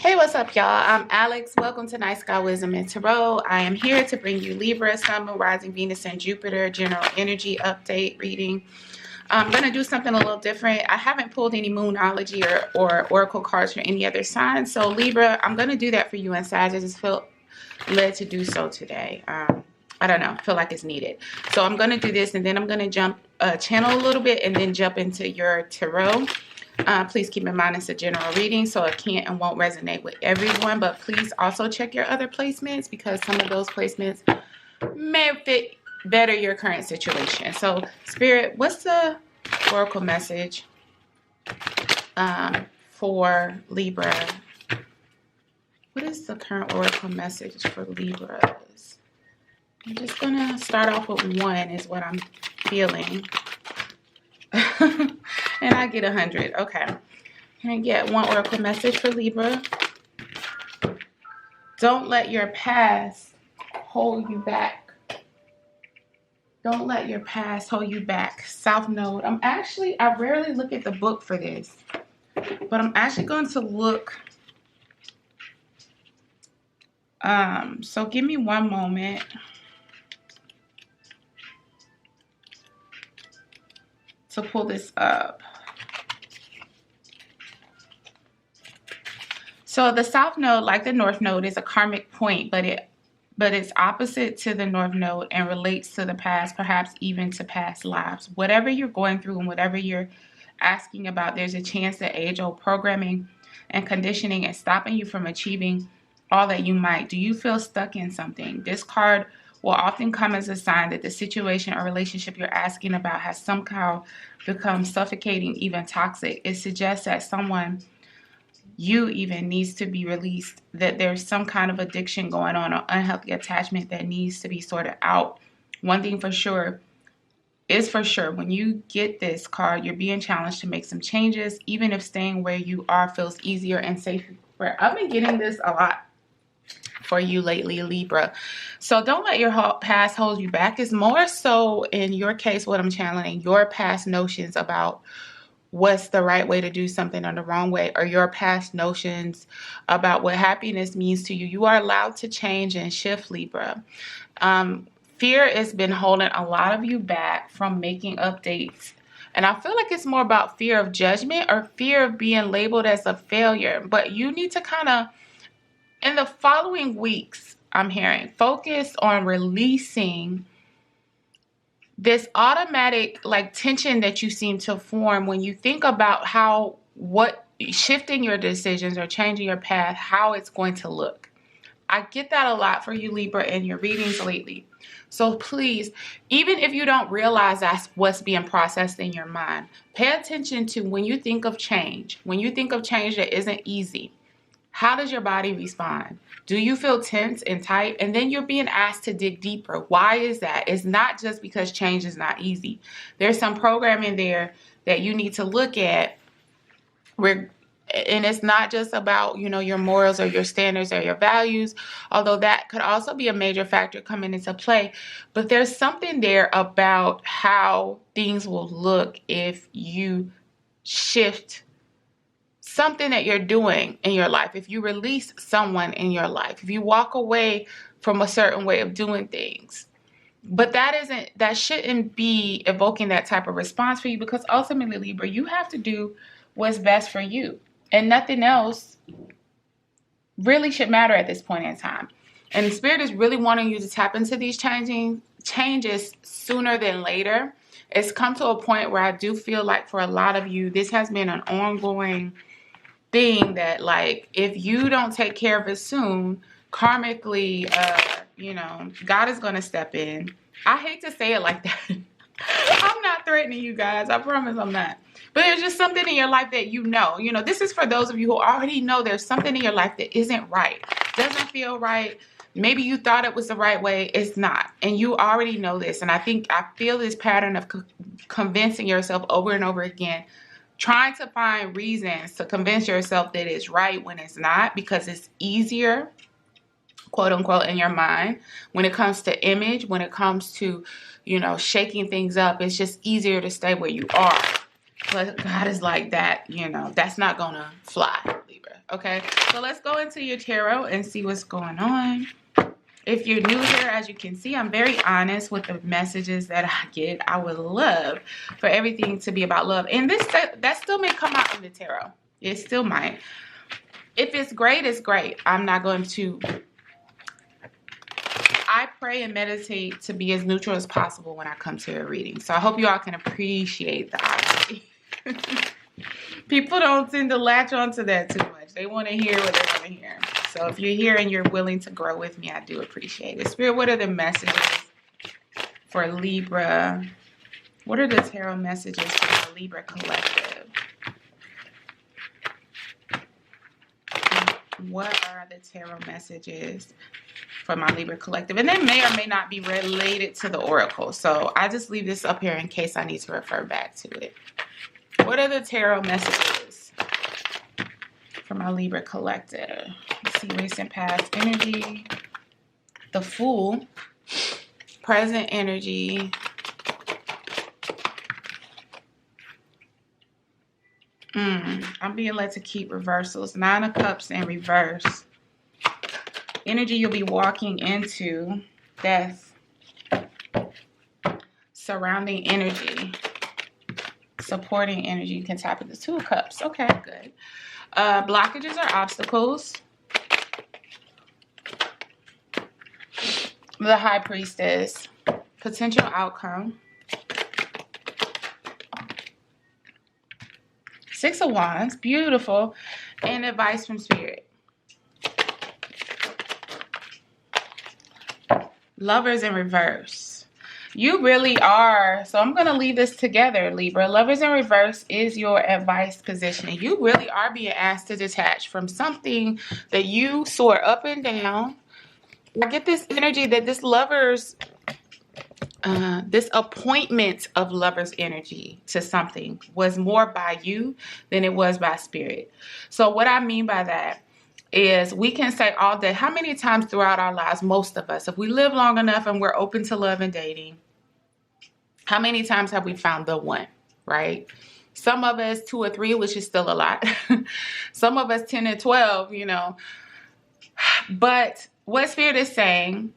Hey, what's up, y'all? I'm Alex. Welcome to Night Sky Wisdom and Tarot. I am here to bring you Libra, Sun, Moon, Rising, Venus, and Jupiter general energy update reading. I'm going to do something a little different. I haven't pulled any Moonology or Oracle cards for any other sign. So, Libra, I'm going to do that for you and Sag. I just feel led to do so today. I don't know. I feel like it's needed. So, I'm going to do this, and then I'm going to jump channel a little bit and then jump into your tarot. Please keep in mind it's a general reading, so it can't and won't resonate with everyone, but please also check your other placements because some of those placements may fit better your current situation. So, Spirit, what's the oracle message for Libra? What is the current oracle message for Libras? I'm just going to start off with one is what I'm feeling. And I get 100. Okay. Can I get one oracle message for Libra? Don't let your past hold you back. Don't let your past hold you back. South Node. I rarely look at the book for this, but I'm actually going to look. So give me one moment. To pull this up. So the South Node, like the North Node, is a karmic point, but it's opposite to the North Node and relates to the past, perhaps even to past lives. Whatever you're going through and whatever you're asking about, there's a chance that age-old programming and conditioning is stopping you from achieving all that you might. Do you feel stuck in something? This card will often come as a sign that the situation or relationship you're asking about has somehow become suffocating, even toxic. It suggests that someone you even needs to be released, that there's some kind of addiction going on or unhealthy attachment that needs to be sorted out. One thing for sure is when you get this card, you're being challenged to make some changes, even if staying where you are feels easier and safer. I've been getting this a lot for you lately, Libra. So don't let your past hold you back. It's more so in your case what I'm channeling, your past notions about what's the right way to do something or the wrong way, or your past notions about what happiness means to you. You are allowed to change and shift, Libra. Fear has been holding a lot of you back from making updates. And I feel like it's more about fear of judgment or fear of being labeled as a failure. But you need to kind of, in the following weeks, I'm hearing, focus on releasing this automatic tension that you seem to form when you think about what shifting your decisions or changing your path, how it's going to look. I get that a lot for you, Libra, in your readings lately. So please, even if you don't realize that's what's being processed in your mind, pay attention to when you think of change that isn't easy. How does your body respond? Do you feel tense and tight? And then you're being asked to dig deeper. Why is that? It's not just because change is not easy. There's some programming there that you need to look at and it's not just about, your morals or your standards or your values, although that could also be a major factor coming into play. But there's something there about how things will look if you shift something that you're doing in your life, if you release someone in your life, if you walk away from a certain way of doing things. But that shouldn't be evoking that type of response for you, because ultimately, Libra, you have to do what's best for you. And nothing else really should matter at this point in time. And the Spirit is really wanting you to tap into these changes sooner than later. It's come to a point where I do feel like for a lot of you, this has been an ongoing thing that if you don't take care of it soon, karmically, God is going to step in. I hate to say it like that. I'm not threatening you guys. I promise I'm not. But there's just something in your life that this is for those of you who already know there's something in your life that isn't right. Doesn't feel right. Maybe you thought it was the right way. It's not. And you already know this. And I feel this pattern of convincing yourself over and over again, trying to find reasons to convince yourself that it's right when it's not, because it's easier, quote unquote, in your mind. When it comes to image, when it comes to, shaking things up, it's just easier to stay where you are. But God is like that, that's not going to fly, Libra. Okay, so let's go into your tarot and see what's going on. If you're new here, as you can see, I'm very honest with the messages that I get. I would love for everything to be about love. And that still may come out in the tarot. It still might. If it's great, it's great. I'm not going to... I pray and meditate to be as neutral as possible when I come to a reading. So I hope you all can appreciate the honesty. People don't tend to latch onto that too much. They want to hear what they want to hear. So if you're here and you're willing to grow with me, I do appreciate it. Spirit, what are the messages for Libra? What are the tarot messages for the Libra collective? What are the tarot messages for my Libra collective? And they may or may not be related to the oracle. So I just leave this up here in case I need to refer back to it. What are the tarot messages for my Libra collective? Let's see, recent past energy, the Fool, present energy, I'm being led to keep reversals, 9 of Cups in reverse, energy you'll be walking into, death, surrounding energy, supporting energy. You can tap into 2 of Cups. Okay, good. Blockages or obstacles. The High Priestess, potential outcome. 6 of Wands, beautiful. And advice from Spirit. Lovers in reverse. You really are. So I'm going to leave this together, Libra. Lovers in reverse is your advice position. You really are being asked to detach from something that you soar up and down. I get this energy that this lovers, this appointment of lovers energy to something was more by you than it was by Spirit. So what I mean by that is we can say all day, how many times throughout our lives, most of us, if we live long enough and we're open to love and dating, how many times have we found the one, right? Some of us 2 or 3, which is still a lot. Some of us 10 and 12, you know. But what Spirit is saying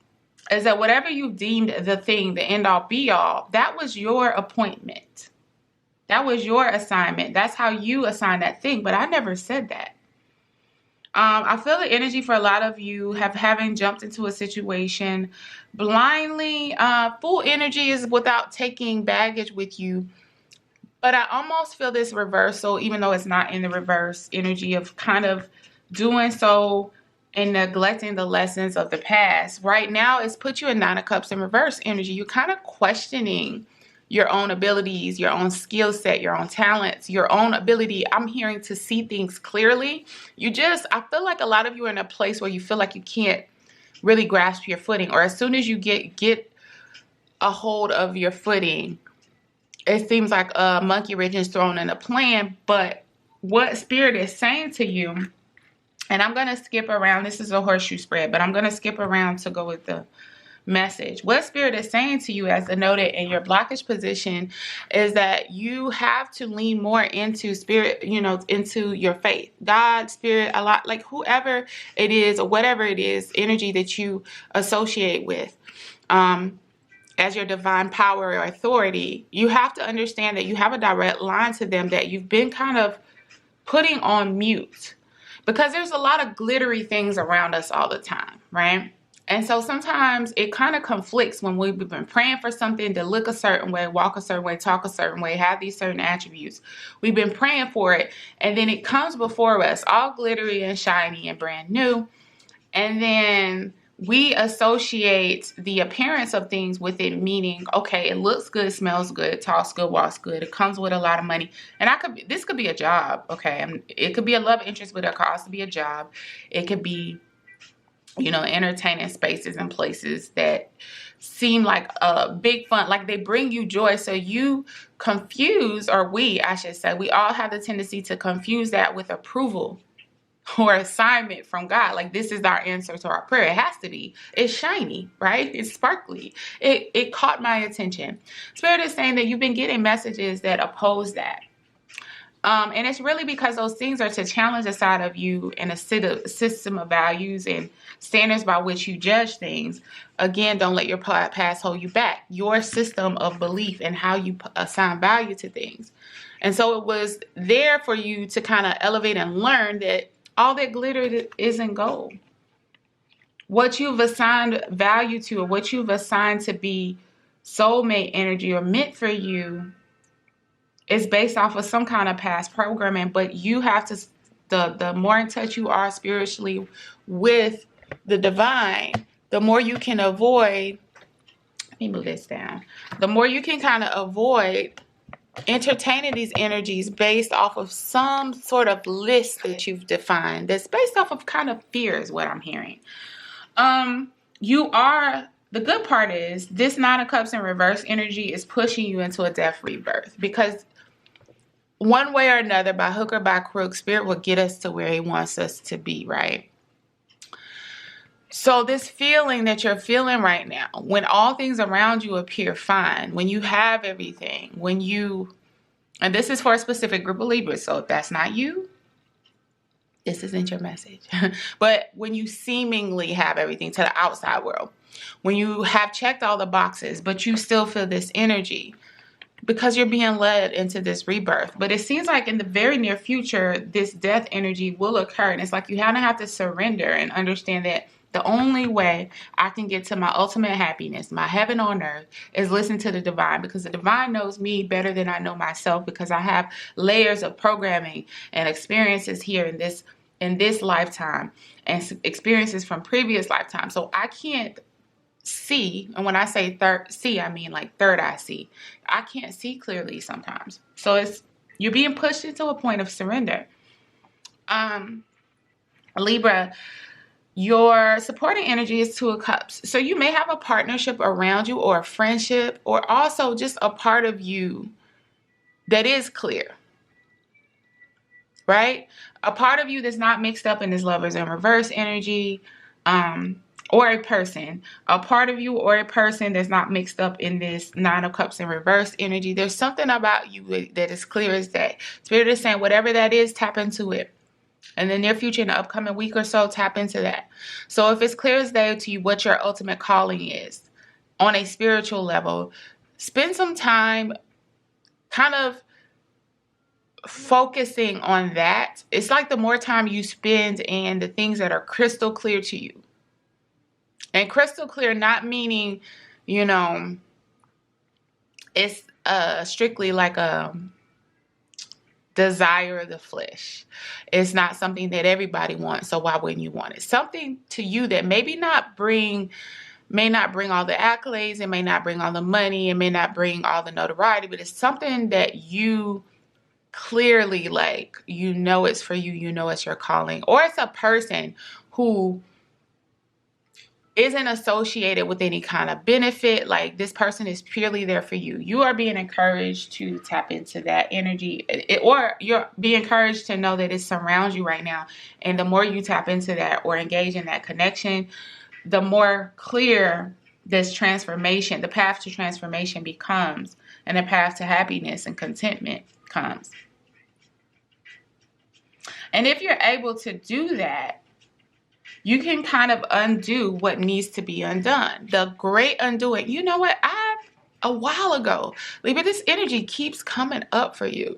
is that whatever you deemed the thing, the end all be all, that was your appointment. That was your assignment. That's how you assign that thing. But I never said that. I feel the energy for a lot of you having jumped into a situation blindly. Full energy is without taking baggage with you. But I almost feel this reversal, even though it's not in the reverse energy of kind of doing so and neglecting the lessons of the past. Right now, it's put you in 9 of Cups in reverse energy. You're kind of questioning your own abilities, your own skill set, your own talents, your own ability. I'm hearing to see things clearly. I feel like a lot of you are in a place where you feel like you can't really grasp your footing, or as soon as you get a hold of your footing, it seems like a monkey wrench is thrown in a plan. But what Spirit is saying to you, and I'm going to skip around. This is a horseshoe spread, but I'm going to skip around to go with the message. What Spirit is saying to you, as denoted in your blockage position, is that you have to lean more into Spirit, you know, into your faith. God, Spirit, a lot, like whoever it is or whatever it is, energy that you associate with as your divine power or authority. You have to understand that you have a direct line to them that you've been kind of putting on mute. Because there's a lot of glittery things around us all the time, right? And so sometimes it kind of conflicts when we've been praying for something to look a certain way, walk a certain way, talk a certain way, have these certain attributes. We've been praying for it, and then it comes before us, all glittery and shiny and brand new. And then we associate the appearance of things with it, meaning, okay, it looks good, smells good, talks good, walks good. It comes with a lot of money. And this could be a job, okay? It could be a love interest, but it could also be a job. It could be, you know, entertaining spaces and places that seem like a big fun, like they bring you joy. So you confuse, or I should say, we all have the tendency to confuse that with approval or assignment from God. Like, this is our answer to our prayer. It has to be. It's shiny, right? It's sparkly. It caught my attention. Spirit is saying that you've been getting messages that oppose that. And it's really because those things are to challenge a side of you and a system of values and standards by which you judge things. Again, don't let your past hold you back. Your system of belief and how you assign value to things. And so it was there for you to kind of elevate and learn that all that glitter isn't gold. What you've assigned value to, or what you've assigned to be soulmate energy or meant for you, is based off of some kind of past programming. But you have to, the more in touch you are spiritually with the divine, the more you can avoid, let me move this down, the more you can kind of avoid entertaining these energies based off of some sort of list that you've defined that's based off of kind of fear, is what I'm hearing. The good part is this Nine of Cups in reverse energy is pushing you into a death rebirth, because one way or another, by hook or by crook, Spirit will get us to where He wants us to be, right? So this feeling that you're feeling right now, when all things around you appear fine, when you have everything, and this is for a specific group of Libras, so if that's not you, this isn't your message. But when you seemingly have everything to the outside world, when you have checked all the boxes, but you still feel this energy because you're being led into this rebirth. But it seems like in the very near future, this death energy will occur. And it's like you kind of have to surrender and understand that the only way I can get to my ultimate happiness, my heaven on earth, is listen to the divine, because the divine knows me better than I know myself, because I have layers of programming and experiences here in this lifetime and experiences from previous lifetimes. So I can't see, and when I say see, I mean like third eye see. I can't see clearly sometimes. So you're being pushed into a point of surrender. Libra, your supporting energy is Two of Cups. So you may have a partnership around you, or a friendship, or also just a part of you that is clear, right? A part of you that's not mixed up in this Lovers in reverse energy, or a person. A part of you or a person that's not mixed up in this Nine of Cups in reverse energy. There's something about you that is clear as day. Spirit is saying whatever that is, tap into it. In the near future, in the upcoming week or so, tap into that. So if it's clear as day to you what your ultimate calling is on a spiritual level, spend some time kind of focusing on that. It's like the more time you spend in the things that are crystal clear to you. And crystal clear, not meaning, it's strictly like a desire of the flesh. It's not something that everybody wants, so why wouldn't you want it? Something to you that may not bring all the accolades, it may not bring all the money, it may not bring all the notoriety, but it's something that you clearly like, it's for you, it's your calling. Or it's a person who isn't associated with any kind of benefit. Like this person is purely there for you. You are being encouraged to tap into that energy, or you're being encouraged to know that it surrounds you right now. And the more you tap into that or engage in that connection, the more clear this transformation, the path to transformation becomes, and the path to happiness and contentment comes. And if you're able to do that, you can kind of undo what needs to be undone. The great undoing. You know what? A while ago, Libra, this energy keeps coming up for you.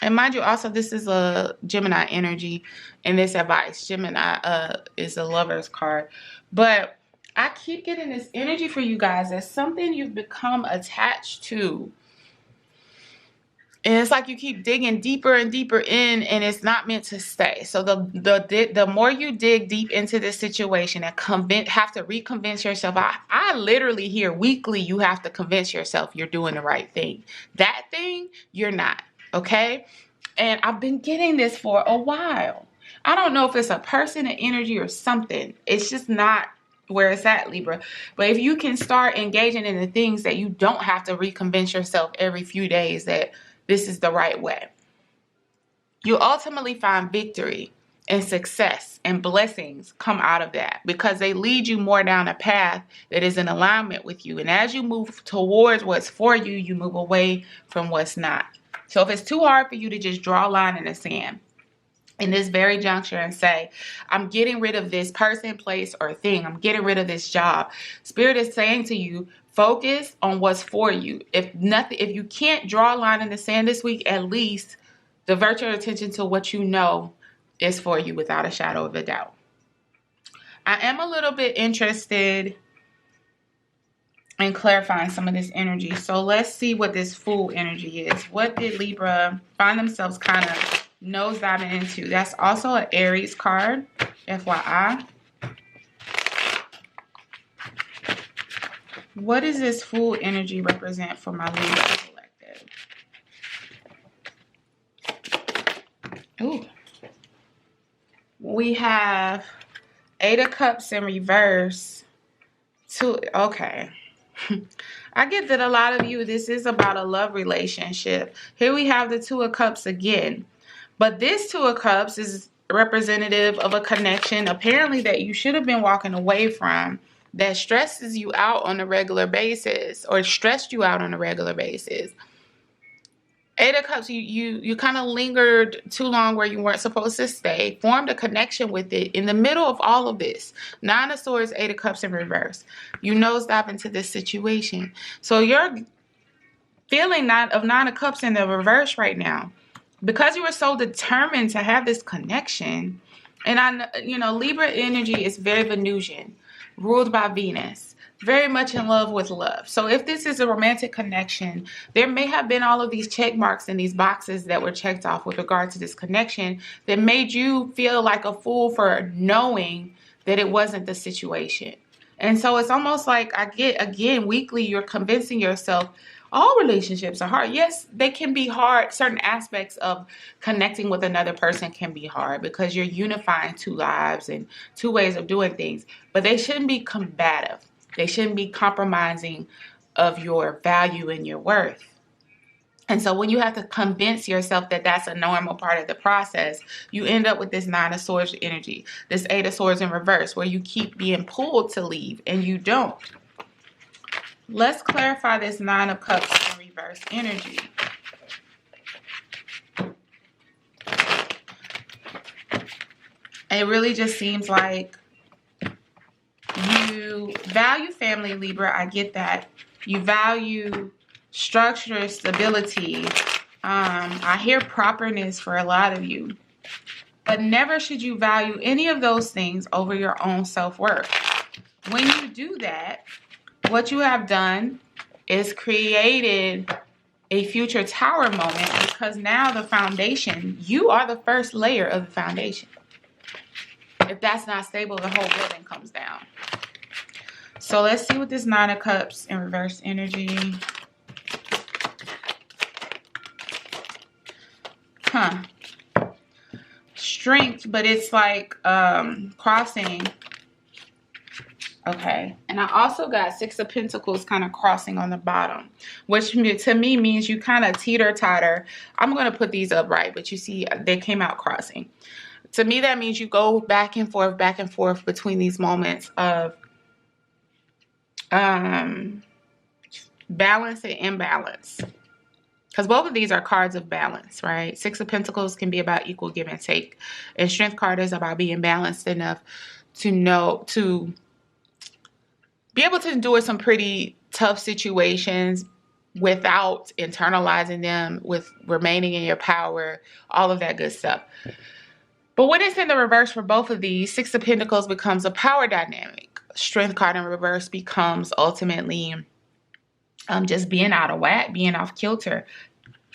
And mind you, also, this is a Gemini energy in this advice. Gemini is a lover's card. But I keep getting this energy for you guys as something you've become attached to. And it's like you keep digging deeper and deeper in, and it's not meant to stay. So the more you dig deep into this situation and have to reconvince yourself, I literally hear weekly you have to convince yourself you're doing the right thing. That thing, you're not, okay? And I've been getting this for a while. I don't know if it's a person, an energy, or something. It's just not where it's at, Libra. But if you can start engaging in the things that you don't have to reconvince yourself every few days that this is the right way, you ultimately find victory and success and blessings come out of that, because they lead you more down a path that is in alignment with you. And as you move towards what's for you, you move away from what's not. So if it's too hard for you to just draw a line in the sand in this very juncture and say, I'm getting rid of this person, place, or thing. I'm getting rid of this job. Spirit is saying to you, focus on what's for you. If you can't draw a line in the sand this week, at least divert your attention to what you know is for you without a shadow of a doubt. I am a little bit interested in clarifying some of this energy. So let's see what this Fool energy is. What did Libra find themselves kind of nose diving into? That's also an Aries card, FYI. What does this Fool energy represent for my Libra collective? Ooh. We have 8 of Cups in reverse. Okay. I get that a lot of you, this is about a love relationship. Here we have the 2 of Cups again. But this 2 of Cups is representative of a connection, apparently, that you should have been walking away from, that stresses you out on a regular basis, or stressed you out on a regular basis. 8 of Cups, you kind of lingered too long where you weren't supposed to stay, formed a connection with it in the middle of all of this. 9 of Swords, 8 of Cups in reverse. You nosedive into this situation. So you're feeling 9 of Cups in the reverse right now. Because you were so determined to have this connection, and Libra energy is very Venusian, ruled by Venus. Very much in love with love. So if this is a romantic connection, there may have been all of these check marks in these boxes that were checked off with regard to this connection that made you feel like a fool for knowing that it wasn't the situation. And so it's almost like weekly, you're convincing yourself all relationships are hard. Yes, they can be hard. Certain aspects of connecting with another person can be hard because you're unifying 2 lives and 2 ways of doing things, but they shouldn't be combative. They shouldn't be compromising of your value and your worth. And so when you have to convince yourself that that's a normal part of the process, you end up with this 9 of Swords energy, this 8 of Swords in reverse, where you keep being pulled to leave and you don't. Let's clarify this 9 of Cups in reverse energy. It really just seems like you value family, Libra. I get that. You value structure, stability. I hear properness for a lot of you. But never should you value any of those things over your own self-worth. When you do that, what you have done is created a future tower moment, because now the foundation, you are the first layer of the foundation. If that's not stable, the whole building comes down. So let's see what this 9 of Cups in reverse energy. Strength, but it's like crossing. Okay. And I also got 6 of Pentacles kind of crossing on the bottom, which to me means you kind of teeter-totter. I'm going to put these up right, but you see they came out crossing. To me, that means you go back and forth between these moments of balance and imbalance. Because both of these are cards of balance, right? 6 of Pentacles can be about equal give and take. And Strength card is about being balanced enough to be able to endure some pretty tough situations without internalizing them, with remaining in your power, all of that good stuff. But when it's in the reverse for both of these, 6 of Pentacles becomes a power dynamic. Strength card in reverse becomes ultimately just being out of whack, being off kilter.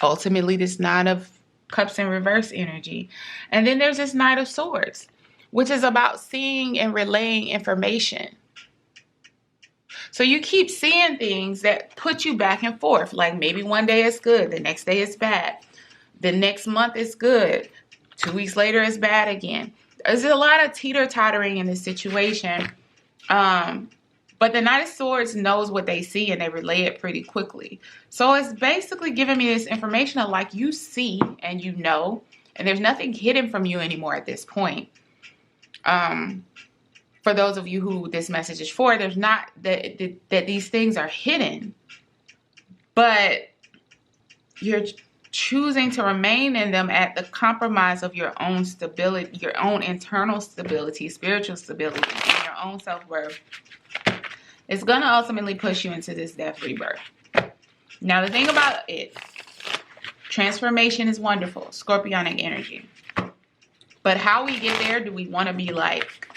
Ultimately, this 9 of Cups in reverse energy. And then there's this Knight of Swords, which is about seeing and relaying information. So you keep seeing things that put you back and forth. Like maybe one day it's good, the next day it's bad. The next month it's good, 2 weeks later it's bad again. There's a lot of teeter-tottering in this situation. But the Knight of Swords knows what they see and they relay it pretty quickly. So it's basically giving me this information of like you see and you know, and there's nothing hidden from you anymore at this point. For those of you who this message is for, there's not that these things are hidden, but choosing to remain in them at the compromise of your own stability, your own internal stability, spiritual stability, and your own self-worth, it's going to ultimately push you into this death rebirth. Now, the thing about it, transformation is wonderful, scorpionic energy. But how we get there, do we want to be like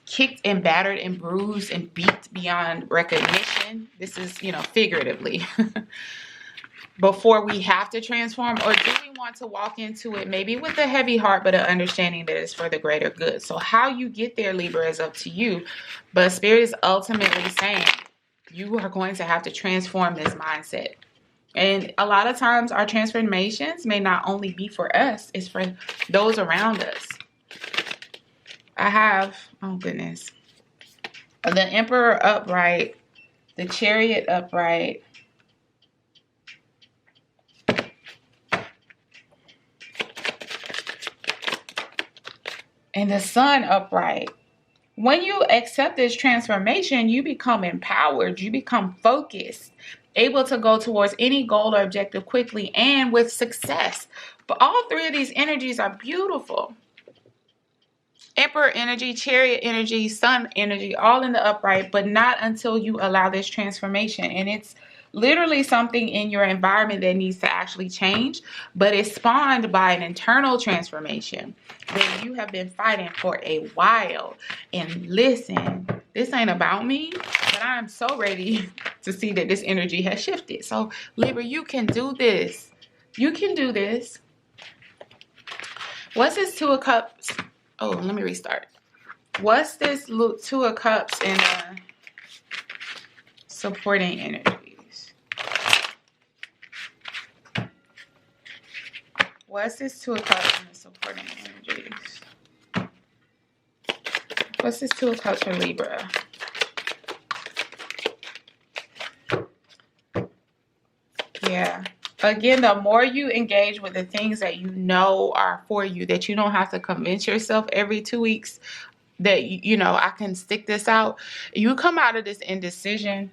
kicked and battered and bruised and beat beyond recognition? This is, figuratively. Before we have to transform, or do we want to walk into it maybe with a heavy heart but an understanding that it's for the greater good? So how you get there, Libra, is up to you, but Spirit is ultimately saying you are going to have to transform this mindset. And a lot of times our transformations may not only be for us, it's for those around us. I have, oh goodness, the Emperor upright, the Chariot upright, and the Sun upright. When you accept this transformation, you become empowered, you become focused, able to go towards any goal or objective quickly and with success. But all three of these energies are beautiful. Emperor energy, Chariot energy, Sun energy, all in the upright, but not until you allow this transformation. And it's literally something in your environment that needs to actually change, but it's spawned by an internal transformation that you have been fighting for a while. And listen, this ain't about me, but I'm so ready to see that this energy has shifted. So Libra, you can do this. You can do this. What's this Two of Cups? Oh, let me restart. What's this Two of Cups in supporting energies? What's this Two of Cups in the supporting energies? What's this Two of Cups for Libra? Yeah. Again, the more you engage with the things that you know are for you, that you don't have to convince yourself every 2 weeks that, I can stick this out. You come out of this indecision.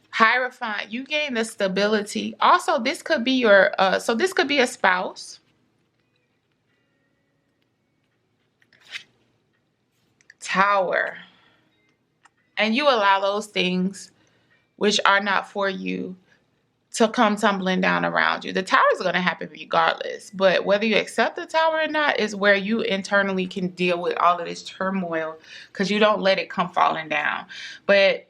Hierophant, you gain the stability. Also, this could be this could be a spouse. Tower. And you allow those things which are not for you to come tumbling down around you. The tower is going to happen regardless, but whether you accept the tower or not is where you internally can deal with all of this turmoil, because you don't let it come falling down. But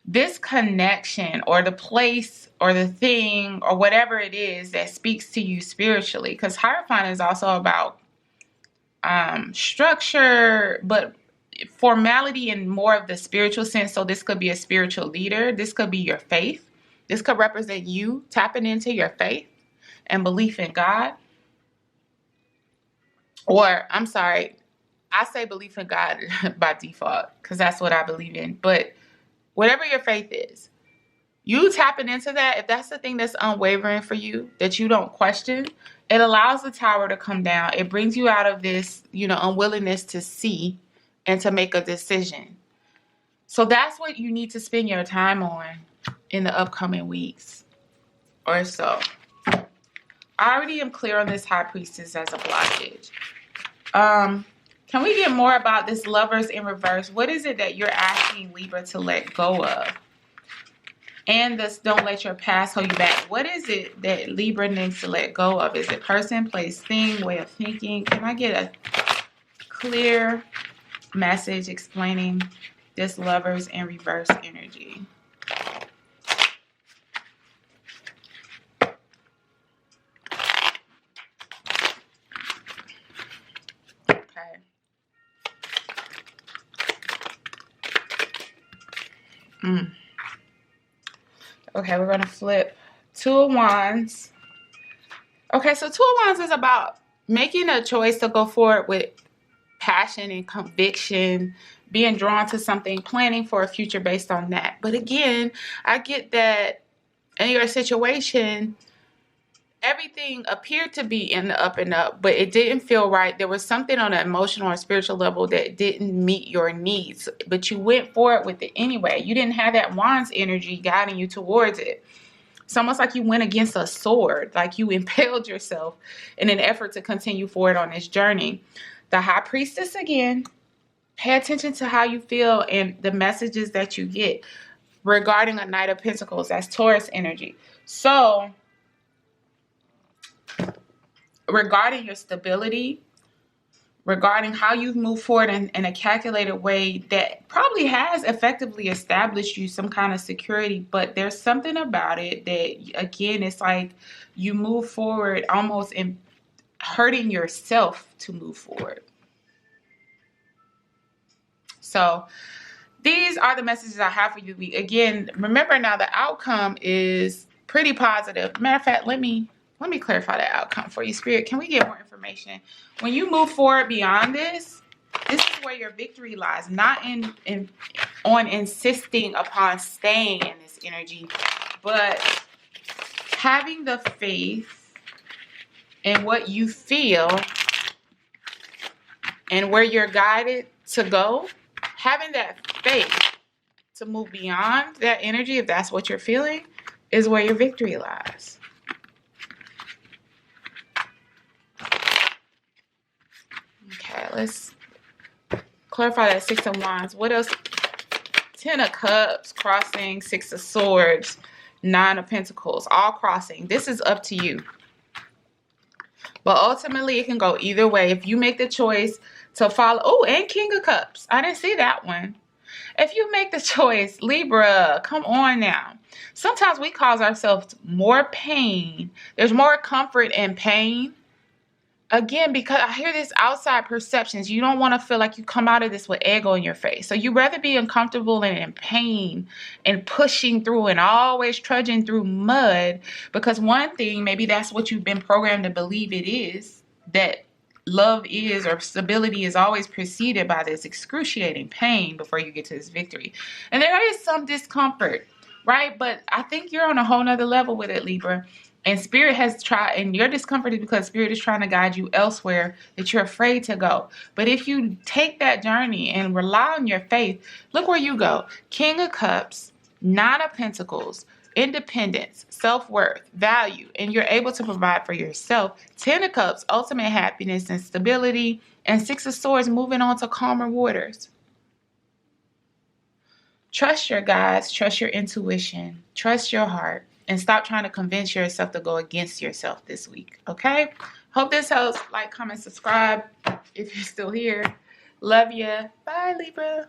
this connection or the place or the thing or whatever it is that speaks to you spiritually, because Hierophant is also about structure, but formality in more of the spiritual sense. So this could be a spiritual leader. This could be your faith. This could represent you tapping into your faith and belief in God. Or, I'm sorry, I say belief in God by default because that's what I believe in. But whatever your faith is, you tapping into that, if that's the thing that's unwavering for you, that you don't question, it allows the tower to come down. It brings you out of this, unwillingness to see and to make a decision. So that's what you need to spend your time on in the upcoming weeks or so. I already am clear on this High Priestess as a blockage. Can we get more about this Lovers in reverse? What is it that you're asking Libra to let go of? And this don't let your past hold you back. What is it that Libra needs to let go of? Is it person, place, thing, way of thinking? Can I get a clear message explaining this Lovers in reverse energy? Okay, we're going to flip Two of Wands. Okay, so Two of Wands is about making a choice to go forward with passion and conviction, being drawn to something, planning for a future based on that. But again, I get that in your situation, everything appeared to be in the up and up, but it didn't feel right. There was something on an emotional or spiritual level that didn't meet your needs, but you went forward with it anyway. You didn't have that Wands energy guiding you towards it. It's almost like you went against a sword, like you impaled yourself in an effort to continue forward on this journey. The High Priestess again, pay attention to how you feel and the messages that you get regarding a Knight of Pentacles. That's Taurus energy. So regarding your stability, regarding how you've moved forward in a calculated way that probably has effectively established you some kind of security, but there's something about it that, again, it's like you move forward almost in hurting yourself to move forward. So these are the messages I have for you. Again, remember now the outcome is pretty positive. Matter of fact, let me clarify that outcome for you, Spirit. Can we get more information? When you move forward beyond this, this is where your victory lies, not on insisting upon staying in this energy, but having the faith in what you feel and where you're guided to go. Having that faith to move beyond that energy, if that's what you're feeling, is where your victory lies. Okay, let's clarify that Six of Wands. What else? 10 of Cups, crossing, 6 of Swords, 9 of Pentacles, all crossing. This is up to you. But ultimately, it can go either way. If you make the choice to follow... Oh, and King of Cups. I didn't see that one. If you make the choice, Libra, come on now. Sometimes we cause ourselves more pain. There's more comfort in pain. Again, because I hear this outside perceptions. You don't want to feel like you come out of this with egg on your face. So you'd rather be uncomfortable and in pain and pushing through and always trudging through mud. Because one thing, maybe that's what you've been programmed to believe it is, that love is, or stability is always preceded by this excruciating pain before you get to this victory. And there is some discomfort, right? But I think you're on a whole nother level with it, Libra. And Spirit has tried, and your discomfort is because Spirit is trying to guide you elsewhere that you're afraid to go. But if you take that journey and rely on your faith, look where you go. King of Cups, 9 of Pentacles, independence, self-worth, value, and you're able to provide for yourself. 10 of Cups, ultimate happiness and stability, and 6 of Swords, moving on to calmer waters. Trust your guides, trust your intuition, trust your heart. And stop trying to convince yourself to go against yourself this week, okay? Hope this helps. Like, comment, subscribe if you're still here. Love ya. Bye, Libra.